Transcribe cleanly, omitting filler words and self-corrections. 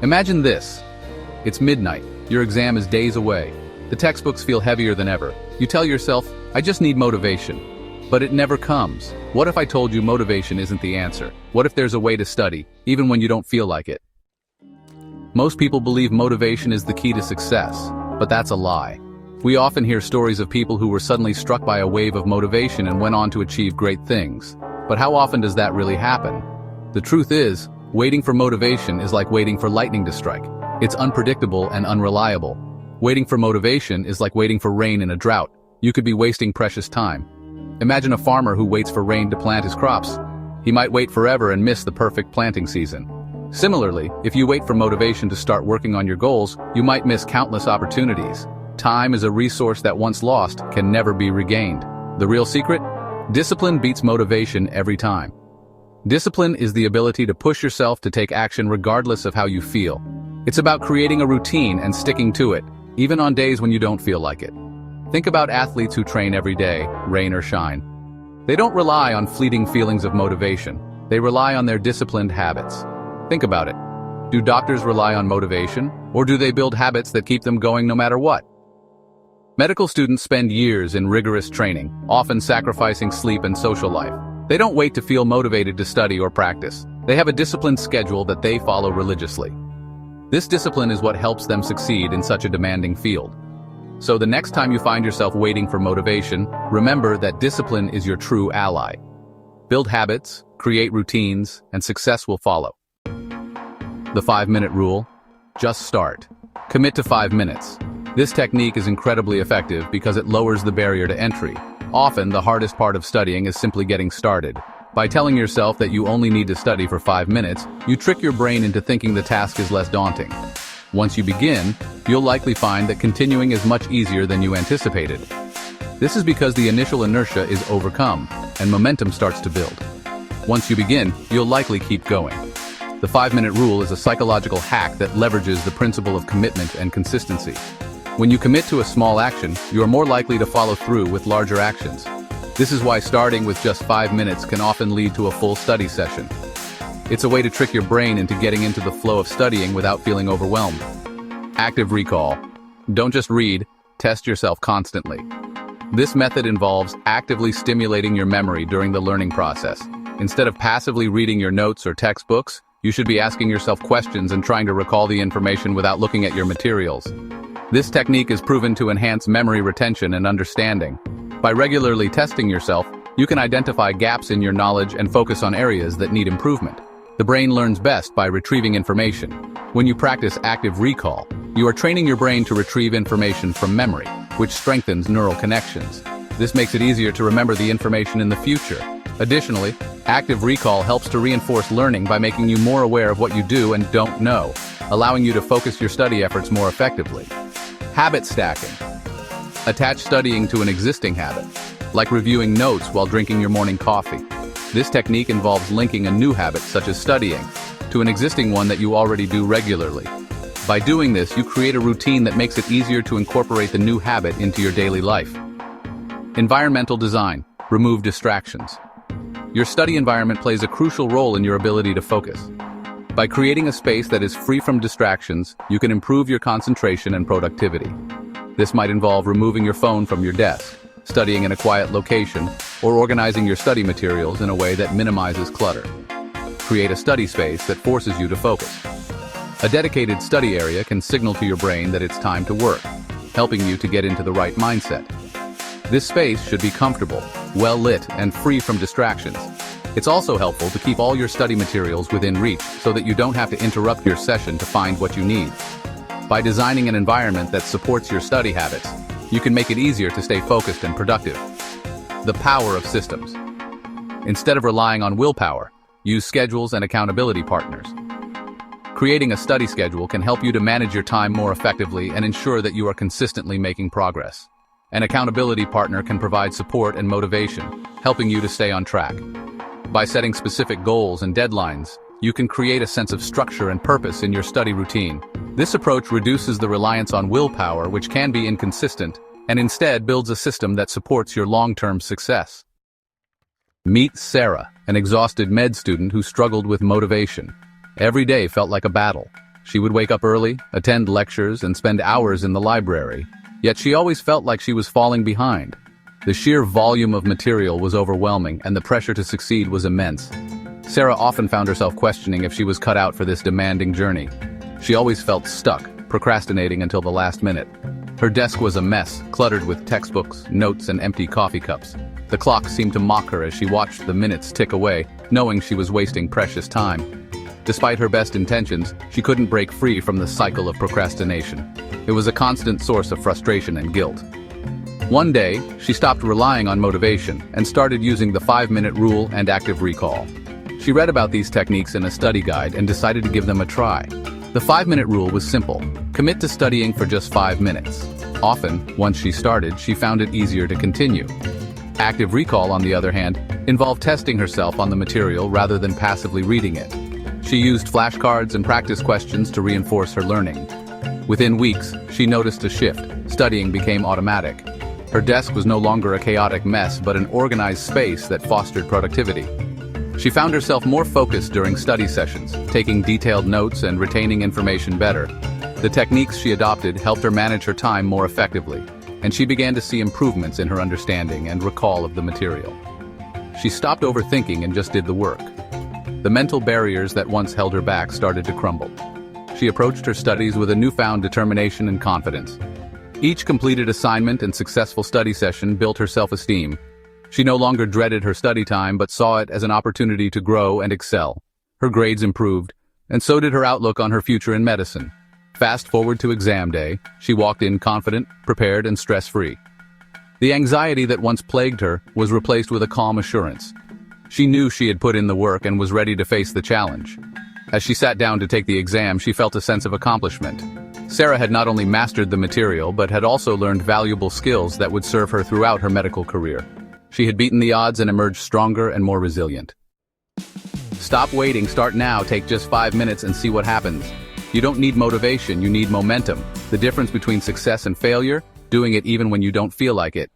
Imagine this. It's midnight. Your exam is days away. The textbooks feel heavier than ever. You tell yourself, I just need motivation. But it never comes. What if I told you motivation isn't the answer? What if there's a way to study, even when you don't feel like it? Most people believe motivation is the key to success, but that's a lie. We often hear stories of people who were suddenly struck by a wave of motivation and went on to achieve great things. But how often does that really happen? The truth is, waiting for motivation is like waiting for lightning to strike. It's unpredictable and unreliable. Waiting for motivation is like waiting for rain in a drought. You could be wasting precious time. Imagine a farmer who waits for rain to plant his crops. He might wait forever and miss the perfect planting season. Similarly, if you wait for motivation to start working on your goals, you might miss countless opportunities. Time is a resource that once lost can never be regained. The real secret? Discipline beats motivation every time. Discipline is the ability to push yourself to take action regardless of how you feel. It's about creating a routine and sticking to it, even on days when you don't feel like it. Think about athletes who train every day, rain or shine. They don't rely on fleeting feelings of motivation. They rely on their disciplined habits. Think about it. Do doctors rely on motivation, or do they build habits that keep them going no matter what? Medical students spend years in rigorous training, often sacrificing sleep and social life. They don't wait to feel motivated to study or practice. They have a disciplined schedule that they follow religiously. This discipline is what helps them succeed in such a demanding field. So the next time you find yourself waiting for motivation, remember that discipline is your true ally. Build habits, create routines, and success will follow. The 5-minute rule. Just start. Commit to 5 minutes. This technique is incredibly effective because it lowers the barrier to entry. Often, the hardest part of studying is simply getting started. By telling yourself that you only need to study for 5 minutes, you trick your brain into thinking the task is less daunting. Once you begin, you'll likely find that continuing is much easier than you anticipated. This is because the initial inertia is overcome, and momentum starts to build. Once you begin, you'll likely keep going. The 5-minute rule is a psychological hack that leverages the principle of commitment and consistency. When you commit to a small action, you are more likely to follow through with larger actions. This is why starting with just 5 minutes can often lead to a full study session. It's a way to trick your brain into getting into the flow of studying without feeling overwhelmed. Active recall. Don't just read, test yourself constantly. This method involves actively stimulating your memory during the learning process. Instead of passively reading your notes or textbooks, you should be asking yourself questions and trying to recall the information without looking at your materials. This technique is proven to enhance memory retention and understanding. By regularly testing yourself, you can identify gaps in your knowledge and focus on areas that need improvement. The brain learns best by retrieving information. When you practice active recall, you are training your brain to retrieve information from memory, which strengthens neural connections. This makes it easier to remember the information in the future. Additionally, active recall helps to reinforce learning by making you more aware of what you do and don't know, allowing you to focus your study efforts more effectively. Habit stacking. Attach studying to an existing habit, like reviewing notes while drinking your morning coffee. This technique involves linking a new habit, such as studying, to an existing one that you already do regularly. By doing this, you create a routine that makes it easier to incorporate the new habit into your daily life. Environmental design. Remove distractions. Your study environment plays a crucial role in your ability to focus. By creating a space that is free from distractions, you can improve your concentration and productivity. This might involve removing your phone from your desk, studying in a quiet location, or organizing your study materials in a way that minimizes clutter. Create a study space that forces you to focus. A dedicated study area can signal to your brain that it's time to work, helping you to get into the right mindset. This space should be comfortable, well lit, and free from distractions. It's also helpful to keep all your study materials within reach so that you don't have to interrupt your session to find what you need. By designing an environment that supports your study habits, you can make it easier to stay focused and productive. The power of systems. Instead of relying on willpower, use schedules and accountability partners. Creating a study schedule can help you to manage your time more effectively and ensure that you are consistently making progress. An accountability partner can provide support and motivation, helping you to stay on track. By setting specific goals and deadlines, you can create a sense of structure and purpose in your study routine. This approach reduces the reliance on willpower, which can be inconsistent, and instead builds a system that supports your long-term success. Meet Sarah, an exhausted med student who struggled with motivation. Every day felt like a battle. She would wake up early, attend lectures, and spend hours in the library. Yet she always felt like she was falling behind. The sheer volume of material was overwhelming, and the pressure to succeed was immense. Sarah often found herself questioning if she was cut out for this demanding journey. She always felt stuck, procrastinating until the last minute. Her desk was a mess, cluttered with textbooks, notes, and empty coffee cups. The clock seemed to mock her as she watched the minutes tick away, knowing she was wasting precious time. Despite her best intentions, she couldn't break free from the cycle of procrastination. It was a constant source of frustration and guilt. One day, she stopped relying on motivation and started using the 5-minute rule and active recall. She read about these techniques in a study guide and decided to give them a try. The 5-minute rule was simple: commit to studying for just 5 minutes. Often, once she started, she found it easier to continue. Active recall, on the other hand, involved testing herself on the material rather than passively reading it. She used flashcards and practice questions to reinforce her learning. Within weeks, she noticed a shift. Studying became automatic. Her desk was no longer a chaotic mess, but an organized space that fostered productivity. She found herself more focused during study sessions, taking detailed notes and retaining information better. The techniques she adopted helped her manage her time more effectively, and she began to see improvements in her understanding and recall of the material. She stopped overthinking and just did the work. The mental barriers that once held her back started to crumble. She approached her studies with a newfound determination and confidence. Each completed assignment and successful study session built her self-esteem. She no longer dreaded her study time but saw it as an opportunity to grow and excel. Her grades improved, and so did her outlook on her future in medicine. Fast forward to exam day, she walked in confident, prepared, and stress-free. The anxiety that once plagued her was replaced with a calm assurance. She knew she had put in the work and was ready to face the challenge. As she sat down to take the exam, she felt a sense of accomplishment. Sarah had not only mastered the material but had also learned valuable skills that would serve her throughout her medical career. She had beaten the odds and emerged stronger and more resilient. Stop waiting, start now, take just 5 minutes and see what happens. You don't need motivation, you need momentum. The difference between success and failure? Doing it even when you don't feel like it.